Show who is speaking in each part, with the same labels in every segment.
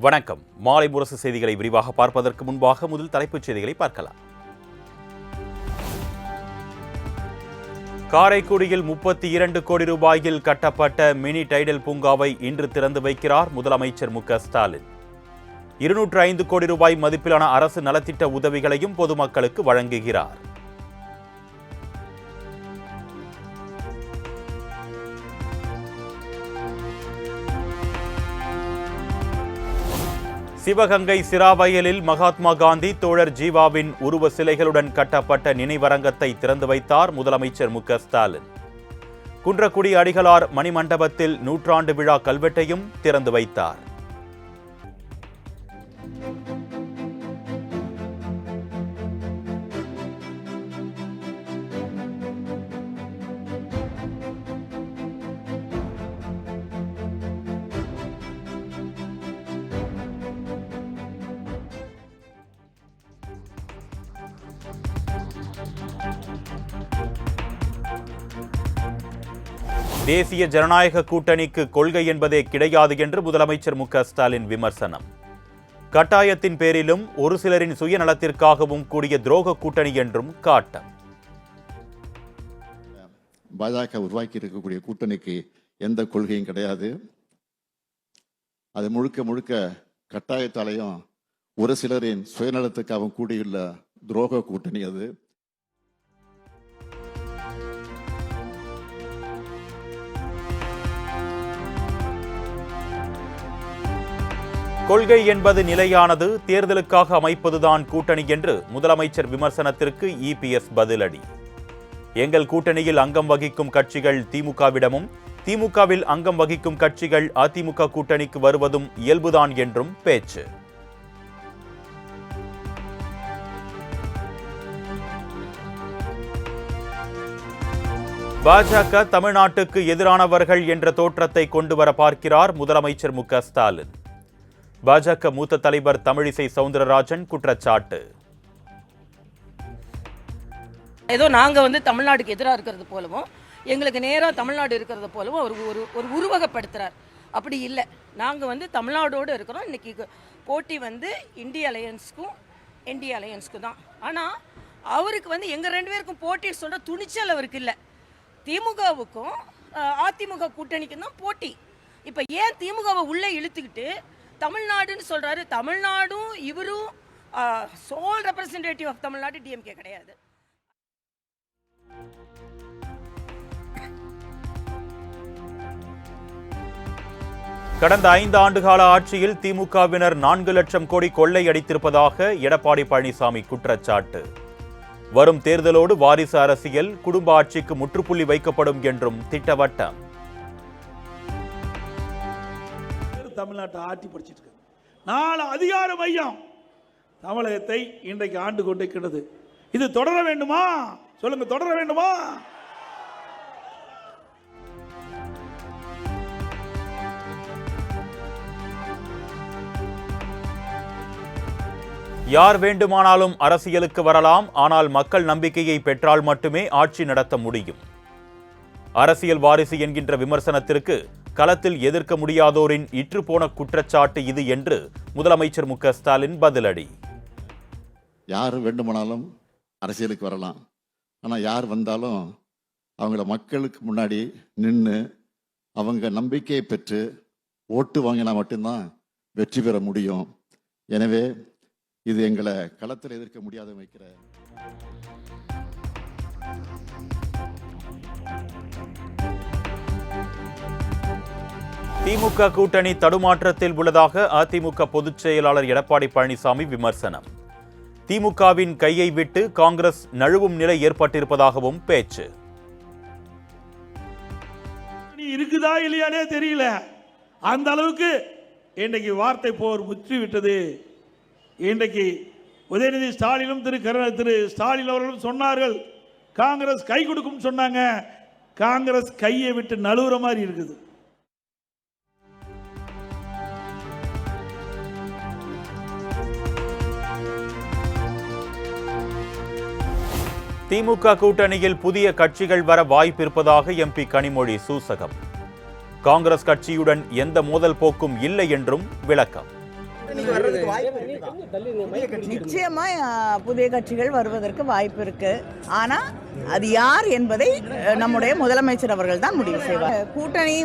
Speaker 1: வணக்கம். மாலை முரசு செய்திகளை விரிவாக பார்ப்பதற்கு முன்பாக முதல் தலைப்புச் செய்திகளை பார்க்கலாம். காரைக்குடியில் 32 கோடி ரூபாயில் கட்டப்பட்ட மினி டைடல் பூங்காவை இன்று திறந்து வைக்கிறார் முதலமைச்சர் மு.க.ஸ்டாலின். 205 கோடி ரூபாய் மதிப்பிலான அரசு நலத்திட்ட உதவிகளையும் பொதுமக்களுக்கு வழங்குகிறார். சிவகங்கை சிராவயலில் மகாத்மா காந்தி, தோழர் ஜீவாவின் உருவ சிலைகளுடன் கட்டப்பட்ட நினைவரங்கத்தை திறந்து வைத்தார் முதலமைச்சர் மு.க.ஸ்டாலின். குன்றக்குடி அடிகளார் மணிமண்டபத்தில் நூற்றாண்டு விழா கல்வெட்டையும் திறந்து வைத்தார். தேசிய ஜனநாயக கூட்டணிக்கு கொள்கை என்பதே கிடையாது என்று முதலமைச்சர் மு.க.ஸ்டாலின் விமர்சனம். கட்டாயத்தின் பேரிலும் ஒரு சிலரின் சுயநலத்திற்காகவும் கூடிய துரோக கூட்டணி என்றும் காட்டம்.
Speaker 2: பாஜக உருவாக்கி இருக்கக்கூடிய கூட்டணிக்கு எந்த கொள்கையும் கிடையாது. அது முழுக்க முழுக்க கட்டாயத்தாலையும் ஒரு சிலரின் சுயநலத்துக்காகவும் கூடியுள்ள துரோக கூட்டணி அது.
Speaker 1: கொள்கை என்பது நிலையானது, தேர்தலுக்காக அமைப்பதுதான் கூட்டணி என்று முதலமைச்சர் விமர்சனத்திற்கு இபிஎஸ் பதிலடி. எங்கள் கூட்டணியில் அங்கம் வகிக்கும் கட்சிகள் திமுகவிடமும், திமுகவில் அங்கம் வகிக்கும் கட்சிகள் அதிமுக கூட்டணிக்கு வருவதும் இயல்புதான் என்றும் பேச்சு. பாஜக தமிழ்நாட்டுக்கு எதிரானவர்கள் என்ற தோற்றத்தை கொண்டுவர பார்க்கிறார் முதலமைச்சர் மு.க.ஸ்டாலின். பாஜக மூத்த தலைவர் தமிழிசை சவுந்தரராஜன் குற்றச்சாட்டு.
Speaker 3: ஏதோ நாங்க தமிழ்நாட்டுக்கு எதிராக இருக்கிறது போலவும், எங்களுக்கு நேராக தமிழ்நாடு இருக்கிறது போலவும் ஒரு உருவகப்படுத்துறார். அப்படி இல்லை, நாங்கள் தமிழ்நாடோடு இருக்கிறோம். இன்னைக்கு போட்டி இந்திய அலையன்ஸுக்கும் என்டிஏ அலையன்ஸுக்கும் தான். ஆனால் அவருக்கு எங்கள் 2 பேருக்கும் போட்டி சொல்கிற துணிச்சல் அவருக்கு இல்லை. திமுகவுக்கும் அதிமுக கூட்டணிக்கும் தான் போட்டி. இப்போ ஏன் திமுகவை உள்ளே இழுத்துக்கிட்டு தமிழ்நாடுன்னு சொல்றாரு? தமிழ்நாடும் இவரும் sole representative of Tamil Nadu DMK கிடையாது.
Speaker 1: கடந்த 5 ஆண்டுகால ஆட்சியில் திமுகவினர் 4 லட்சம் கோடி கொள்ளையடித்திருப்பதாக எடப்பாடி பழனிசாமி குற்றச்சாட்டு. வரும் தேர்தலோடு வாரிசு அரசியல், குடும்ப ஆட்சிக்கு முற்றுப்புள்ளி வைக்கப்படும் என்றும் திட்டவட்டம்.
Speaker 4: தமிழ்நாட்டை ஆட்டி படிச்சிட்டு இருக்கு. 4 அதிகார மையம் தமிழகத்தை இன்றைக்கு ஆண்டு கொண்டிருக்கிறது. இது தொடர வேண்டுமா? சொல்லுங்க, தொடர வேண்டுமா?
Speaker 1: யார் வேண்டுமானாலும் அரசியலுக்கு வரலாம், ஆனால் மக்கள் நம்பிக்கையை பெற்றால் மட்டுமே ஆட்சி நடத்த முடியும். அரசியல் வாரிசு என்கின்ற விமர்சனத்திற்கு களத்தில் எதிர்க்க முடியாதோரின் இற்றுப்போன குற்றச்சாட்டு இது என்று முதலமைச்சர் மு.க.ஸ்டாலின் பதிலடி.
Speaker 2: யார் வேண்டுமானாலும் அரசியலுக்கு வரலாம், ஆனால் யார் வந்தாலும் அவங்கள மக்களுக்கு முன்னாடி நின்று அவங்க நம்பிக்கையை பெற்று ஓட்டு வாங்கினா மட்டும்தான் வெற்றி பெற முடியும். எனவே இது எங்களை களத்தில் எதிர்க்க முடியாத வைக்கிற
Speaker 1: திமுக கூட்டணி தடுமாற்றத்தில் உள்ளதாக அதிமுக பொதுச் செயலாளர் எடப்பாடி பழனிசாமி விமர்சனம். திமுகவின் கையை விட்டு காங்கிரஸ் நழுவும் நிலை ஏற்பட்டிருப்பதாகவும் பேச்சு.
Speaker 4: இருக்குதா இல்லையானே தெரியல, அந்த அளவுக்கு இன்றைக்கு வார்த்தை போர் முற்றிவிட்டது. இன்றைக்கு உதயநிதி ஸ்டாலினும் திரு ஸ்டாலின் அவர்களும் சொன்னார்கள், காங்கிரஸ் கை கொடுக்கும் சொன்னாங்க. காங்கிரஸ் கையை விட்டு நழுவுற மாதிரி இருக்குது.
Speaker 1: திமுக கூட்டணியில் புதிய கட்சிகள் வர வாய்ப்பிருப்பதாக எம்பி கனிமொழி சூசகம். காங்கிரஸ் கட்சியுடன் எந்த மோதல் போக்கும் இல்லை என்றும் விளக்கம்.
Speaker 5: நிச்சயமா புதிய கட்சிகள் வருவதற்கு வாய்ப்பு இருக்கு. ஆனா அது யார் என்பதை நம்முடைய முதலமைச்சர் அவர்கள் தான் முடிவு செய்வார். கூட்டணி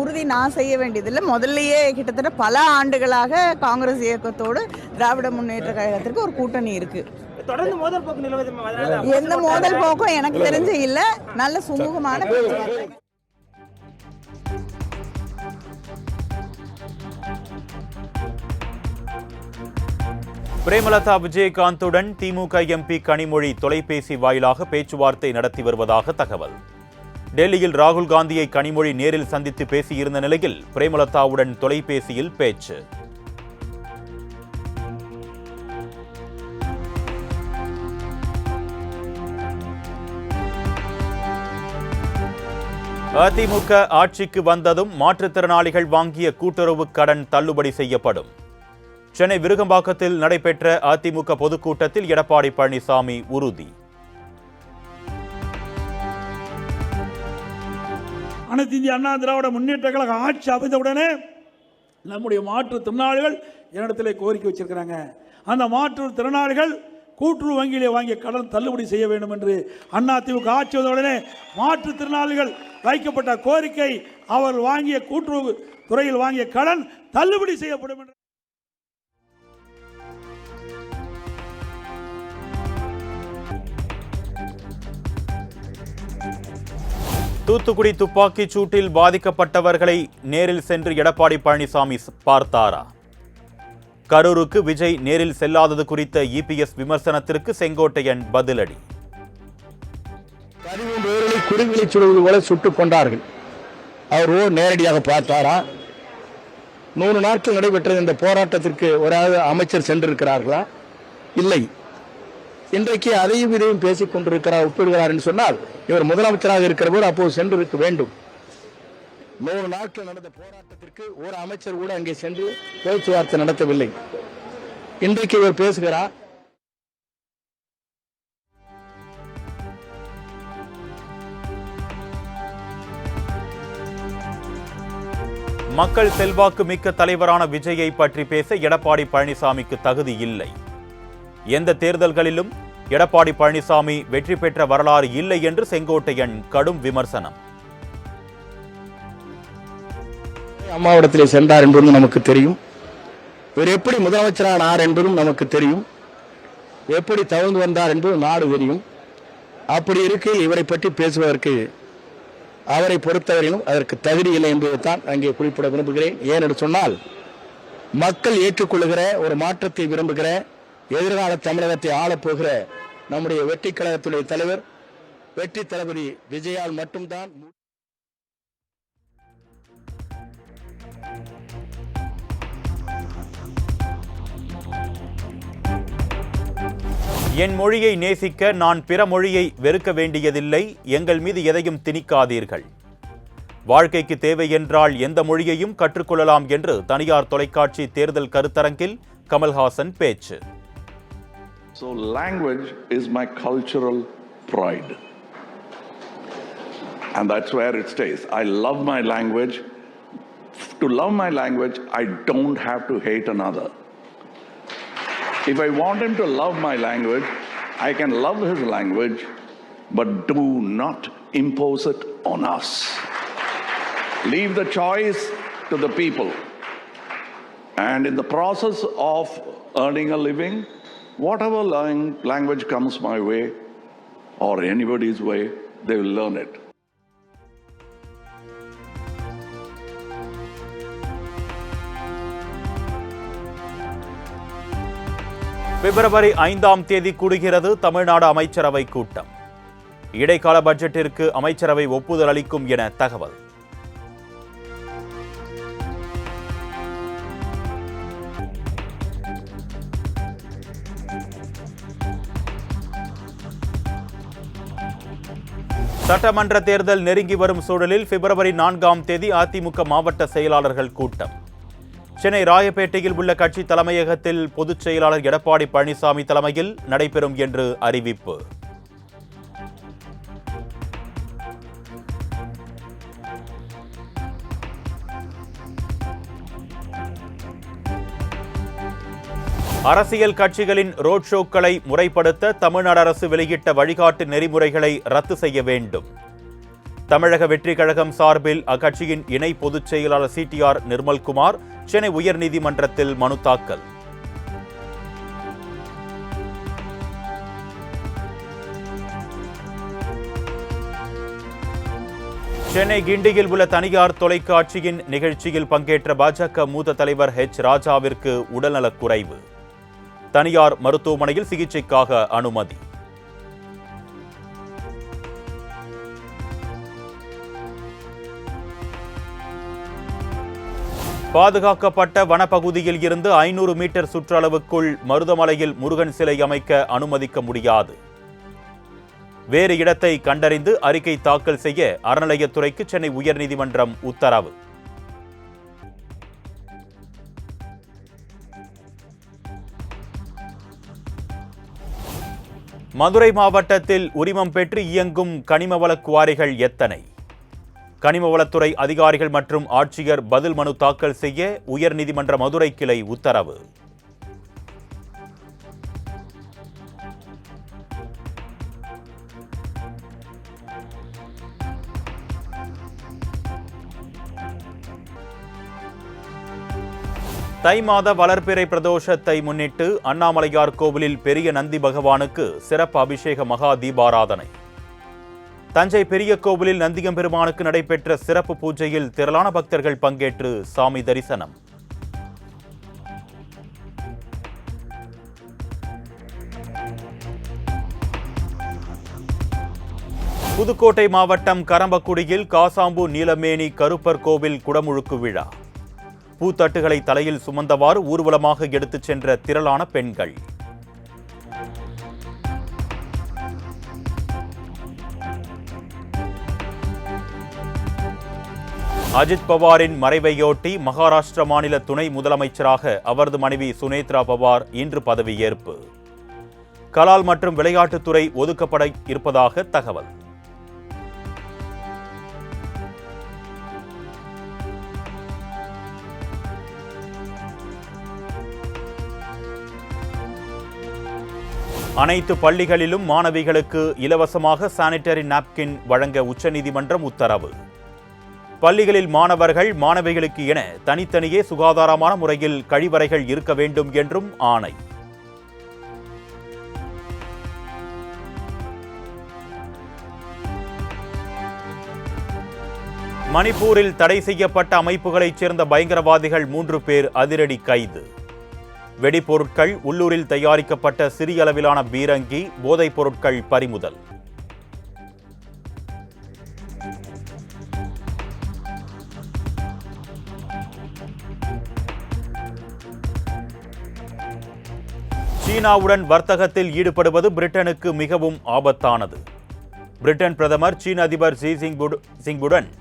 Speaker 5: உறுதி நான் செய்ய வேண்டியதில்லை. முதல்லயே கிட்டத்தட்ட பல ஆண்டுகளாக காங்கிரஸ் இயக்கத்தோடு திராவிட முன்னேற்ற கழகத்திற்கு ஒரு கூட்டணி இருக்கு.
Speaker 6: தொடர்ந்து மோதல் போக்கு நிலவுது.
Speaker 5: எந்த மோதல் போக்கும் எனக்கு தெரிஞ்ச இல்ல. நல்ல சுமூகமான பேச்சுவார்த்தை.
Speaker 1: பிரேமலதா விஜயகாந்துடன் திமுக எம்பி கனிமொழி தொலைபேசி வாயிலாக பேச்சுவார்த்தை நடத்தி வருவதாக தகவல். டெல்லியில் ராகுல் காந்தியை கனிமொழி நேரில் சந்தித்து பேசியிருந்த நிலையில் பிரேமலதாவுடன் தொலைபேசியில் பேச்சு. அதிமுக ஆட்சிக்கு வந்ததும் மாற்றுத்திறனாளிகள் வாங்கிய கூட்டுறவு கடன் தள்ளுபடி செய்யப்படும். சென்னை விருகம்பாக்கத்தில் நடைபெற்ற அதிமுக பொதுக்கூட்டத்தில் எடப்பாடி பழனிசாமி உறுதி.
Speaker 4: அனைத்து இந்திய அண்ணா திராவிட முன்னேற்ற கழக ஆட்சி அமைந்தவுடனே நம்முடைய மாற்றுத்திறனாளிகள் என்னிடத்திலே கோரிக்கை வச்சிருக்கிறாங்க. அந்த மாற்றுத்திறனாளிகள் கூட்டுறவு வங்கியிலே வாங்கிய கடன் தள்ளுபடி செய்ய வேண்டும் என்று அதிமுக ஆட்சி வந்தவுடனே மாற்றுத்திறனாளிகள் வைக்கப்பட்ட கோரிக்கை, அவர் வாங்கிய கூட்டுறவு துறையில் வாங்கிய கடன் தள்ளுபடி செய்யப்படும் என்று.
Speaker 1: தூத்துக்குடி துப்பாக்கிச் சூட்டில் பாதிக்கப்பட்டவர்களை நேரில் சென்று எடப்பாடி பழனிசாமி பார்த்தாரா? கரூருக்கு விஜய் நேரில் செல்லாதது குறித்த இபிஎஸ் விமர்சனத்திற்கு செங்கோட்டையன் பதிலடி.
Speaker 7: 13 பேர்களை குருவிலை சுடுவது போல சுட்டுக் கொண்டார்கள். அவர் நேரடியாக பார்த்தாரா? 100 நாட்கள் நடைபெற்ற இந்த போராட்டத்திற்கு ஒரு அமைச்சர் சென்றிருக்கிறார்களா? இல்லை. இன்றைக்கு அதையும் இதையும் பேசிக் கொண்டிருக்கிறார், ஒப்பிடுகிறார் என்று சொன்னால் இவர் முதலமைச்சராக இருக்கிற போது அப்போது சென்றிருக்க வேண்டும். 100 நாட்கள் நடந்த போராட்டத்திற்கு ஒரு அமைச்சர் கூட அங்கே சென்று பேச்சுவார்த்தை நடத்தவில்லை. இன்றைக்கு இவர் பேசுகிறார்.
Speaker 1: மக்கள் செல்வாக்கு மிக்க தலைவரான விஜயை பற்றி பேச எடப்பாடி பழனிசாமிக்கு தகுதி இல்லை. எந்த தேர்தல்களிலும் எடப்பாடி பழனிசாமி வெற்றி பெற்ற வரலாறு இல்லை என்று செங்கோட்டையன் கடும் விமர்சனம்.
Speaker 7: அம்மாவிடத்திலே சென்றார் என்பதும் நமக்கு தெரியும். இவர் எப்படி முதலமைச்சரானார் என்பதும் நமக்கு தெரியும். எப்படி தவழ்ந்து வந்தார் என்பதும் நாடு தெரியும். அப்படி இருக்கையில் இவரை பற்றி பேசுவதற்கு அவரை பொறுத்தவரையிலும் அதற்கு தகுதி இல்லை என்பதைத்தான் அங்கே குறிப்பிட விரும்புகிறேன். ஏனென்று சொன்னால் மக்கள் ஏற்றுக்கொள்ளுகிற ஒரு மாற்றத்தை விரும்புகிற எதிர்கால தமிழகத்தை ஆளப்போகிற நம்முடைய வெற்றி கழகத்துடைய தலைவர் வெற்றி தளபதி விஜயால் மட்டும்தான்.
Speaker 1: என் மொழியை நேசிக்க நான் பிற மொழியை வெறுக்க வேண்டியதில்லை. எங்கள் மீது எதையும் திணிக்காதீர்கள். வாழ்க்கைக்கு தேவை என்றால் எந்த மொழியையும் கற்றுக்கொள்ளலாம் என்று தனியார் தொலைக்காட்சி தேர்தல் கருத்தரங்கில் கமல்ஹாசன் பேச்சு.
Speaker 8: So language is my cultural pride. And that's where it stays. I love my language. To love my language, I don't have to hate another. If I want him to love my language, I can love his language, but do not impose it on us. Leave the choice to the people. And in the process of earning a living, whatever language comes my way or anybody's way, they will learn it.
Speaker 1: பிப்ரவரி 5ஆம் தேதி கூடுகிறது தமிழ்நாடு அமைச்சரவை கூட்டம். இடைக்கால பட்ஜெட்டிற்கு அமைச்சரவை ஒப்புதல் அளிக்கும் என தகவல். சட்டமன்ற தேர்தல் நெருங்கி வரும் சூழலில் பிப்ரவரி 4ஆம் தேதி அதிமுக மாவட்ட செயலாளர்கள் கூட்டம். சென்னை ராயப்பேட்டையில் உள்ள கட்சி தலைமையகத்தில் பொதுச் செயலாளர் எடப்பாடி பழனிசாமி தலைமையில் நடைபெறும் என்று அறிவிப்பு. அரசியல் கட்சிகளின் ரோட் ஷோக்களை முறைப்படுத்த தமிழ்நாடு அரசு வெளியிட்ட வழிகாட்டு நெறிமுறைகளை ரத்து செய்ய வேண்டும். தமிழக வெற்றிக் கழகம் சார்பில் அக்கட்சியின் இணை பொதுச் செயலாளர் CTR நிர்மல்குமார் சென்னை உயர்நீதிமன்றத்தில் மனு தாக்கல். சென்னை கிண்டியில் உள்ள தனியார் தொலைக்காட்சியின் நிகழ்ச்சியில் பங்கேற்ற பாஜக மூத்த தலைவர் H. ராஜாவிற்கு உடல்நலக் குறைவு. தனியார் மருத்துவமனையில் சிகிச்சைக்காக அனுமதி. பாதுகாக்கப்பட்ட வனப்பகுதியில் இருந்து 500 மீட்டர் சுற்றளவுக்குள் மருதமலையில் முருகன் சிலை அமைக்க அனுமதிக்க முடியாது. வேறு இடத்தை கண்டறிந்து அறிக்கை தாக்கல் செய்ய அறநிலையத்துறைக்கு சென்னை உயர்நீதிமன்றம் உத்தரவு. மதுரை மாவட்டத்தில் உரிமம் பெற்று இயங்கும் கனிமவள குவாரிகள் எத்தனை? கனிமவளத்துறை அதிகாரிகள் மற்றும் ஆட்சியர் பதில் மனு தாக்கல் செய்ய உயர்நீதிமன்ற மதுரை கிளை உத்தரவு. தை மாத வளர்பிறை பிரதோஷத்தை முன்னிட்டு அண்ணாமலையார் கோவிலில் பெரிய நந்தி பகவானுக்கு சிறப்பு அபிஷேக மகா தீபாராதனை. தஞ்சை பெரிய கோவிலில் நந்தியம்பெருமானுக்கு நடைபெற்ற சிறப்பு பூஜையில் திரளான பக்தர்கள் பங்கேற்று சாமி தரிசனம். புதுக்கோட்டை மாவட்டம் கரம்பக்குடியில் காசாம்பு நீலமேனி கருப்பர் கோவில் குடமுழுக்கு விழா. பூத்தட்டுகளை தலையில் சுமந்தவாறு ஊர்வலமாக எடுத்துச் சென்ற திரளான பெண்கள். அஜித் பவாரின் மறைவையொட்டி மகாராஷ்டிர மாநில துணை முதலமைச்சராக அவரது மனைவி சுனேத்ரா பவார் இன்று பதவியேற்பு. கலால் மற்றும் விளையாட்டுத்துறை ஒதுக்கப்பட இருப்பதாக தகவல். அனைத்து பள்ளிகளிலும் மாணவிகளுக்கு இலவசமாக சானிட்டரி நாப்கின் வழங்க உச்சநீதிமன்றம் உத்தரவு. பள்ளிகளில் மாணவர்கள் மாணவிகளுக்கு என தனித்தனியே சுகாதாரமான முறையில் கழிவறைகள் இருக்க வேண்டும் என்றும் ஆணை. மணிப்பூரில் தடை செய்யப்பட்ட அமைப்புகளைச் சேர்ந்த பயங்கரவாதிகள் 3 பேர் அதிரடி கைது. வெடிப்பொருட்கள், உள்ளூரில் தயாரிக்கப்பட்ட சிறிய அளவிலான பீரங்கி, போதைப் பொருட்கள் பறிமுதல். சீனாவுடன் வர்த்தகத்தில் ஈடுபடுவது பிரிட்டனுக்கு மிகவும் ஆபத்தானது. பிரிட்டன் பிரதமர் சீன அதிபர் ஜி ஜின்பிங்குடன்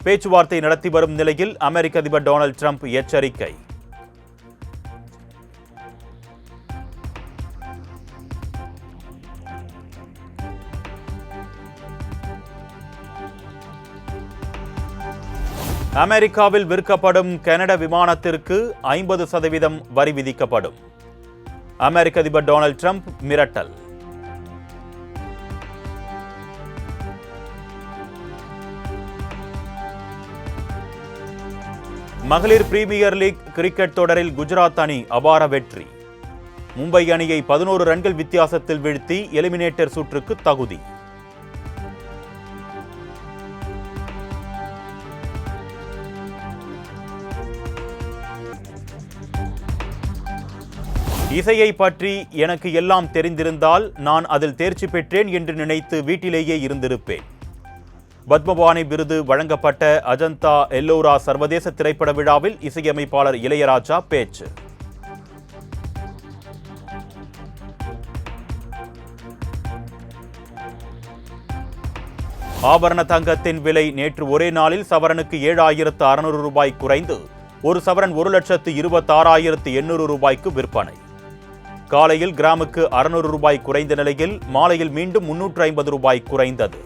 Speaker 1: பேச்சுவார்த்தை நடத்தி வரும் நிலையில் அமெரிக்க அதிபர் டொனால்ட் ட்ரம்ப் எச்சரிக்கை. அமெரிக்காவில் விற்கப்படும் கனடா விமானத்திற்கு 50% வரி விதிக்கப்படும். அமெரிக்க அதிபர் டொனால்ட் ட்ரம்ப் மிரட்டல். மகளிர் பிரீமியர் லீக் கிரிக்கெட் தொடரில் குஜராத் அணி அபார வெற்றி. மும்பை அணியை 11 ரன்கள் வித்தியாசத்தில் வீழ்த்தி எலிமினேட்டர் சுற்றுக்கு தகுதி. இசையை பற்றி எனக்கு எல்லாம் தெரிந்திருந்தால் நான் அதில் தேர்ச்சி பெற்றேன் என்று நினைத்து வீட்டிலேயே இருந்திருப்பேன். பத்மபாணி விருது வழங்கப்பட்ட அஜந்தா எல்லோரா சர்வதேச திரைப்பட விழாவில் இசையமைப்பாளர் இளையராஜா பேச்சு. ஆபரண தங்கத்தின் விலை நேற்று ஒரே நாளில் சவரனுக்கு 7,600 ரூபாய் குறைந்து ஒரு சவரன் 1,26,800 ரூபாய்க்கு விற்பனை. காலையில் கிராமுக்கு 600 ரூபாய் குறைந்த நிலையில் மாலையில் மீண்டும் 350 ரூபாய் குறைந்தது.